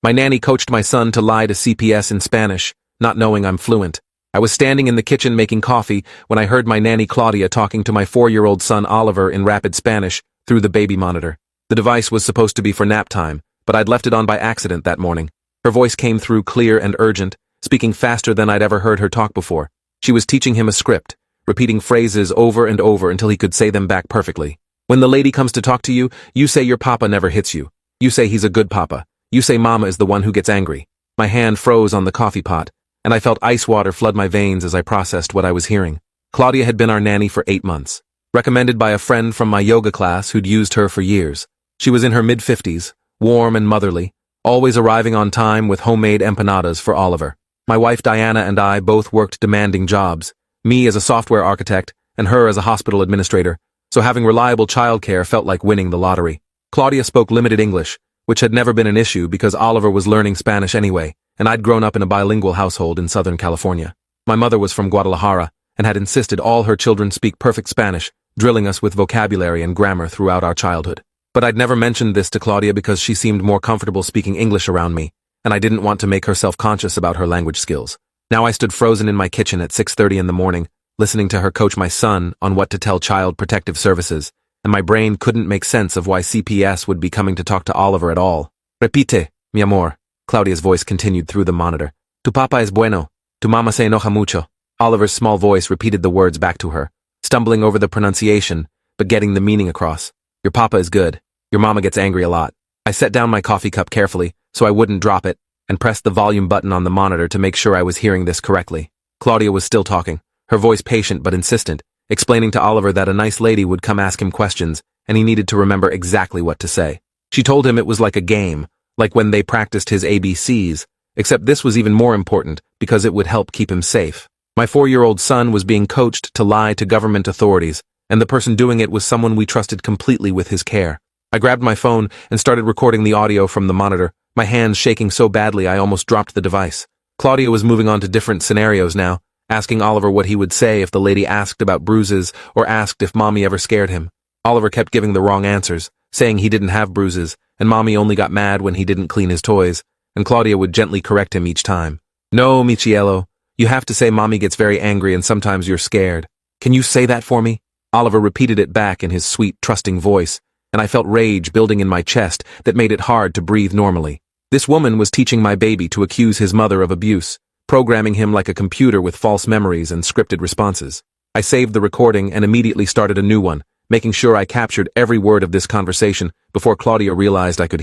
My nanny coached my son to lie to CPS in Spanish, not knowing I'm fluent. I was standing in the kitchen making coffee when I heard my nanny Claudia talking to my 4-year-old son Oliver in rapid Spanish through the baby monitor. The device was supposed to be for nap time, but I'd left it on by accident that morning. Her voice came through clear and urgent, speaking faster than I'd ever heard her talk before. She was teaching him a script, repeating phrases over and over until he could say them back perfectly. When the lady comes to talk to you, you say your papa never hits you. You say he's a good papa. You say mama is the one who gets angry. My hand froze on the coffee pot, and I felt ice water flood my veins as I processed what I was hearing. Claudia had been our nanny for 8 months, recommended by a friend from my yoga class who'd used her for years. She was in her mid-50s, warm and motherly, always arriving on time with homemade empanadas for Oliver. My wife Diana and I both worked demanding jobs, me as a software architect and her as a hospital administrator, so having reliable childcare felt like winning the lottery. Claudia spoke limited English, which had never been an issue because Oliver was learning Spanish anyway, and I'd grown up in a bilingual household in Southern California. My mother was from Guadalajara and had insisted all her children speak perfect Spanish, drilling us with vocabulary and grammar throughout our childhood. But I'd never mentioned this to Claudia because she seemed more comfortable speaking English around me, and I didn't want to make her self-conscious about her language skills. Now I stood frozen in my kitchen at 6:30 in the morning, listening to her coach my son on what to tell Child Protective Services, and my brain couldn't make sense of why CPS would be coming to talk to Oliver at all. Repite, mi amor, Claudia's voice continued through the monitor. Tu papa es bueno, tu mama se enoja mucho. Oliver's small voice repeated the words back to her, stumbling over the pronunciation, but getting the meaning across. Your papa is good. Your mama gets angry a lot. I set down my coffee cup carefully, so I wouldn't drop it, and pressed the volume button on the monitor to make sure I was hearing this correctly. Claudia was still talking, her voice patient but insistent, explaining to Oliver that a nice lady would come ask him questions, and he needed to remember exactly what to say. She told him it was like a game, like when they practiced his ABCs, except this was even more important because it would help keep him safe. My 4-year-old son was being coached to lie to government authorities, and the person doing it was someone we trusted completely with his care. I grabbed my phone and started recording the audio from the monitor, my hands shaking so badly I almost dropped the device. Claudia was moving on to different scenarios now, asking Oliver what he would say if the lady asked about bruises or asked if mommy ever scared him. Oliver kept giving the wrong answers, saying he didn't have bruises, and mommy only got mad when he didn't clean his toys, and Claudia would gently correct him each time. No, Michiello, you have to say mommy gets very angry and sometimes you're scared. Can you say that for me? Oliver repeated it back in his sweet, trusting voice, and I felt rage building in my chest that made it hard to breathe normally. This woman was teaching my baby to accuse his mother of abuse, programming him like a computer with false memories and scripted responses. I saved the recording and immediately started a new one, making sure I captured every word of this conversation before Claudia realized I could